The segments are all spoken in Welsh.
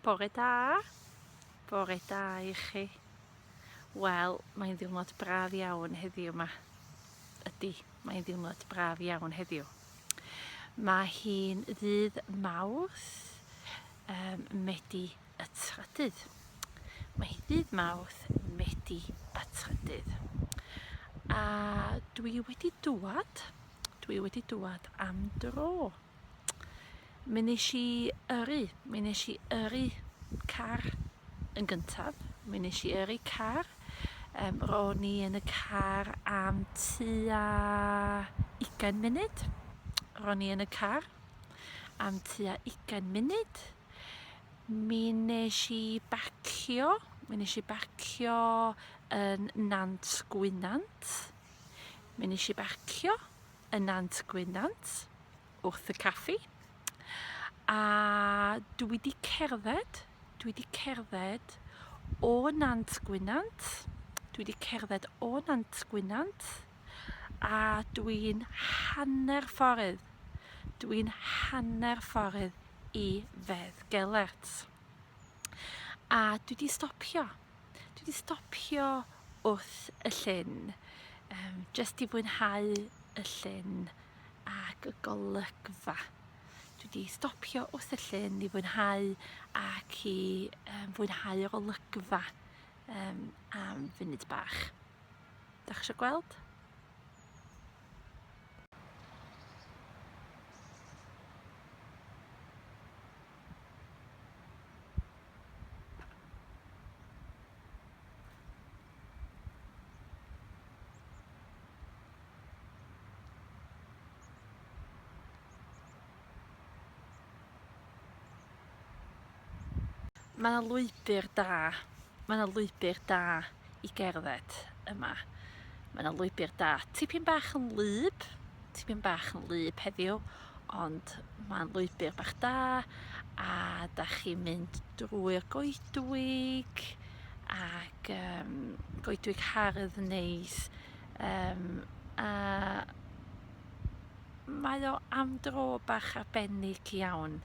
Bore da I chi. Wel, mae'n ddiwrnod braf iawn heddiw yma. Mae'n ddiwrnod braf iawn heddiw. Mae hi'n ddydd Mawrth Medi y trydydd. Mae hi ddydd Mawrth Medi y trydydd. A dwi wedi dŵad am dro. Mi nes i yrru car yn gyntaf. Mi nes i yrru car. Ro'n i yn y car am tua 20 munud. Ro'n i yn y car am tua 20 munud. Mi nes i bacio yn Nant Gwynant. Mi nes i bacio yn Nant Gwynant wrth y caffi. A dwi 'di cerdded o Nant Gwynant. A dwi'n hanner ffordd i Fedd Gelert. A dwi 'di stopio wrth y llyn, jyst i fwynhau y llyn ac y golygfa. Dwi 'di stopio wrth y llyn i fwynhau ac i fwynhau yr olygfa am funud bach. Dach chi isio gweld? Mae 'na lwybr da i gerdded yma. Mae 'na lwybr da. Tipyn bach yn lyb heddiw, ond mae'n lwybr bach da, a dach chi'n mynd drwy'r goedwig ac goedwig hardd neis. A mae o am dro bach arbennig iawn.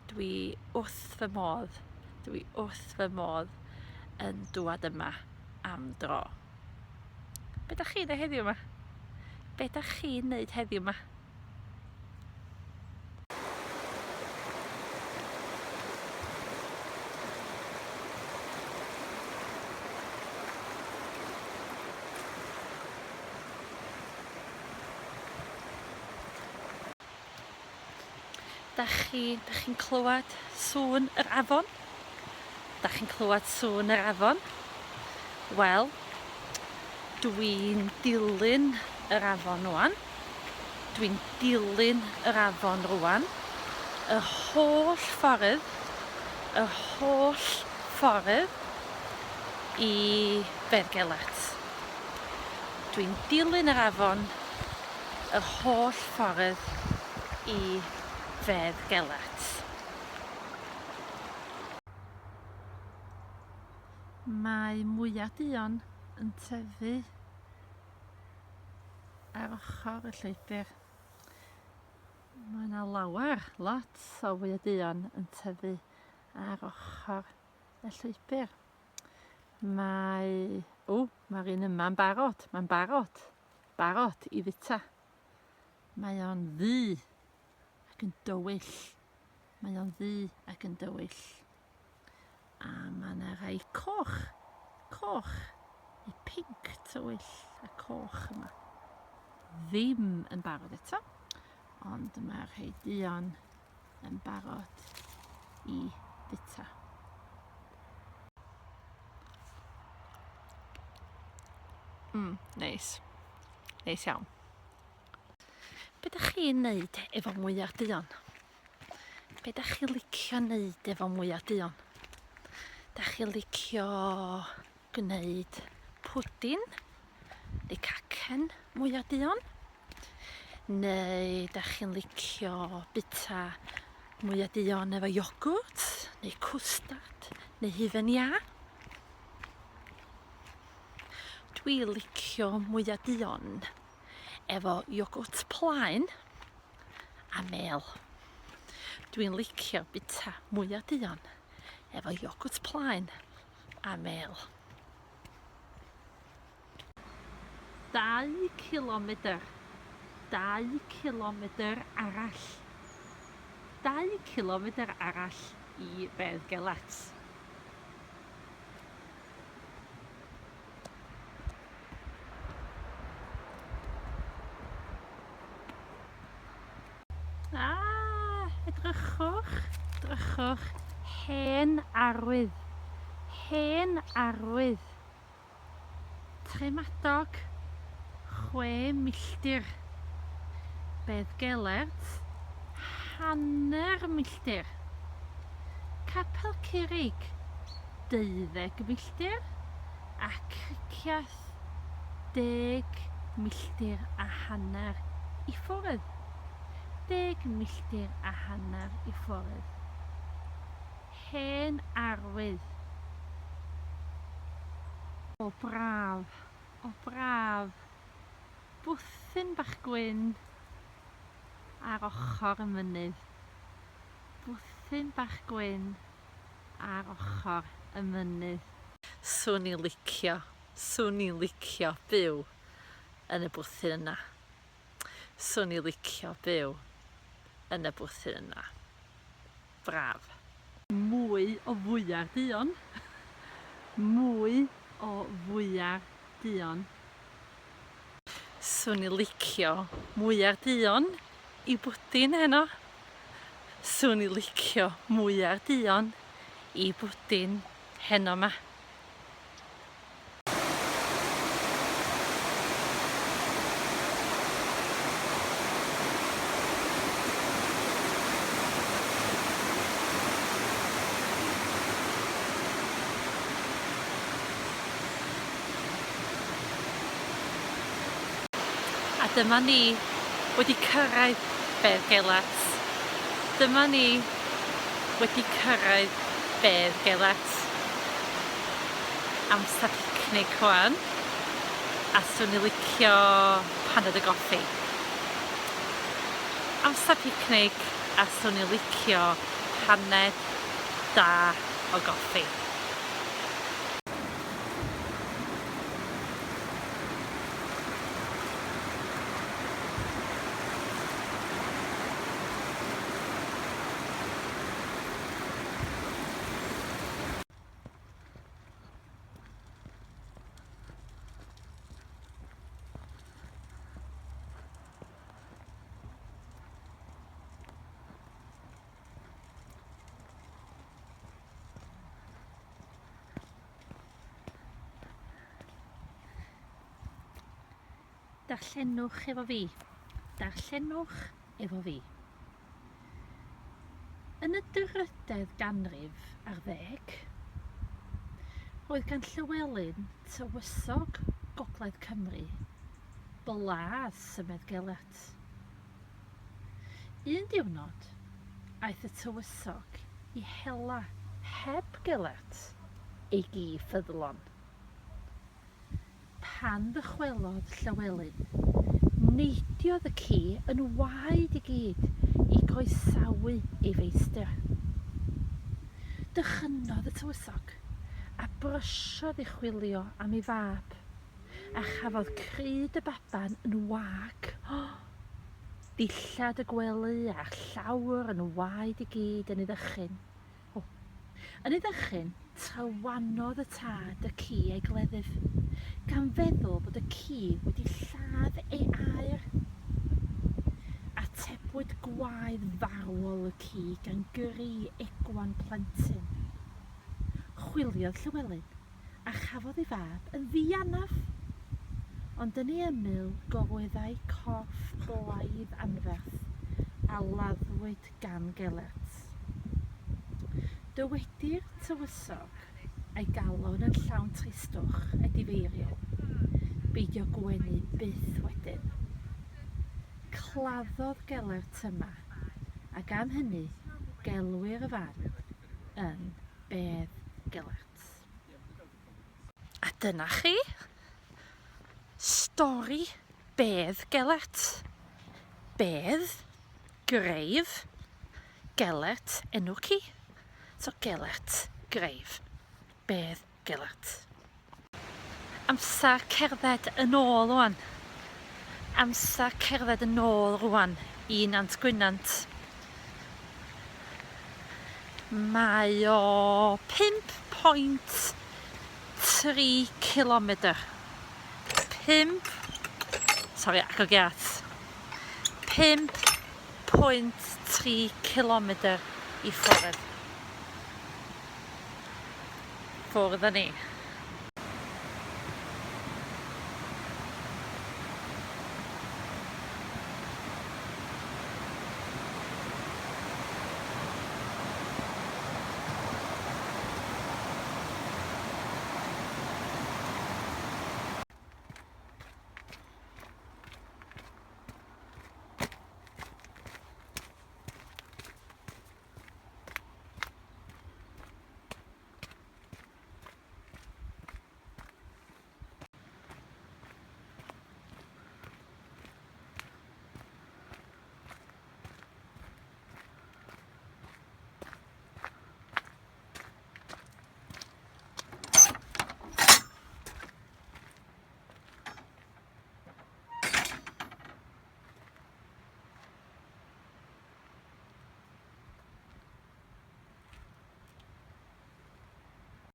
Dwi wrth fy modd yn dŵad yma am dro. Be dach chi'n neud heddiw yma? Dach chi'n clywed sŵn yr afon? Wel, dwi'n dilyn yr afon rwan. Y holl ffordd i Fedd Gelert. Dwi'n dilyn yr afon y holl ffordd i Fedd Gelert. Mae mwyar duon yn tyfu ar ochr y llwybr. Mae 'na lot o mwyar duon yn tyfu ar ochr y llwybr. Mae'r un yma'n barod. Mae'n barod i fita. Mae o'n ddu ac yn dywyll. A mae 'na rai coch neu pinc tywyll a coch yma. Ddim yn barod eto, ond mae rhai duon yn barod i fita. Neis iawn. Be dach chi'n neud efo mwyar duon? Be dach chi'n licio neud efo mwyar duon? Dach chi'n licio gwneud pwdin neu cacen mwyar duon? Neu dach chi'n licio bita mwyar duon efo iogwrt neu cwstard neu hufen iâ? Dwi'n licio mwyar duon efo iogwrt plaen a mel. Dwi'n licio bita mwyar duon efo iogwrt plaen a mel. 2 cilomedr. 2 cilomedr arall. 2 cilomedr arall i Bedd Gelert. Edrychwch, hen arwydd. Hen arwydd. Tremadog 6 milltir. Bedd Gelert, hanner milltir. Capel Curig, 12 milltir. A Criciaeth, 10 milltir a hanner i Ffwrdd. 10 milltir a hanner i Ffwrdd. Hen arwydd. O braf, o braf. Bwthyn bach gwyn ar ochr y mynydd. Bwthyn bach gwyn ar ochr y mynydd. Swn i'n licio byw yn y bwthyn yna. Swn i'n licio byw yn y bwthyn yna. Braf. Mwy o fwyar duon. Mwy o fwyar duon. Swn i'n licio mwyar duon i bwdin heno. Swn i'n licio mwyar duon i bwdin heno ma. A dyma ni wedi cyrraedd Bedd Gelert. Dyma ni wedi cyrraedd Bedd Gelert. Amser picnic rwan. A swn i'n licio paned y goffi. Amser picnic a swn i'n licio paned da o goffi. Darllenwch efo fi. Darllenwch efo fi. Yn y 8eg ganrif ar 10, roedd gan Llywelyn tywysog Gogledd Cymru blas y Bedd Gelert. Un diwrnod, aeth y tywysog i hela heb Gelert ei gi ffyddlon. Pan ddychwelodd Llywelyn, neidiodd y ci yn waed i gyd i groesawu ei feistr. Dychynodd y tywysog a brysiodd i chwilio am ei fab, a chafodd cryd y baban yn wag. Dillad y gwely a llawr yn waed i gyd yn ei ddychyn. Yn ei ddychyn, trywanodd y tad y ci ei gleddyf, gan feddwl bod y ci wedi lladd ei aer. Atebwyd gwaed farwol y ci gan gyrru egwan plentyn. Chwiliodd Llywelyn a chafodd ei fab yn ddianaf. Ond yn ei ymyl gorweddau corff blaidd anferth a laddwyd gan Gelert. Dywedir tywysog a'i galon yn llawn tristwch a difeirio, beidio gwenu byth wedyn. Claddodd Gelert yma, ac am hynny gelwir y fan yn Bedd Gelert. A dyna chi stori Bedd Gelert. Bedd, greif, Gelert enw ci. So Gelert, greif. Beth gilat. Amser cerdded yn ôl rwan. Amser cerdded yn ôl rwan I Nant Gwynant. Mae o 5.3 cilomedr. 5.3 cilomedr I ffwrdd. Ffwrdd ni.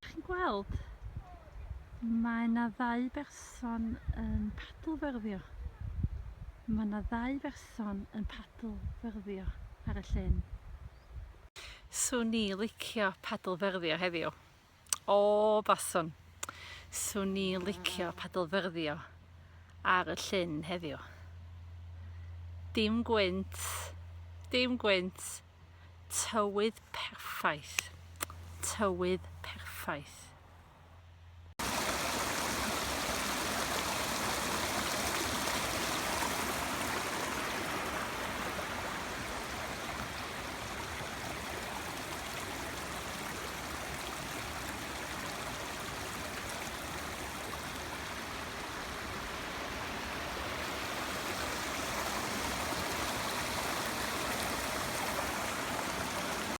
Chi'n gweld? Mae 'na 2 berson yn padlfyrddio. Mae 'na 2 berson yn padlfyrddio ar y llyn. Swn I licio padlfyrddio heddiw. O, baswn. Swn I licio padlfyrddio ar y llyn heddiw. Dim gwynt, tywydd perffaith. Tywydd perffaith.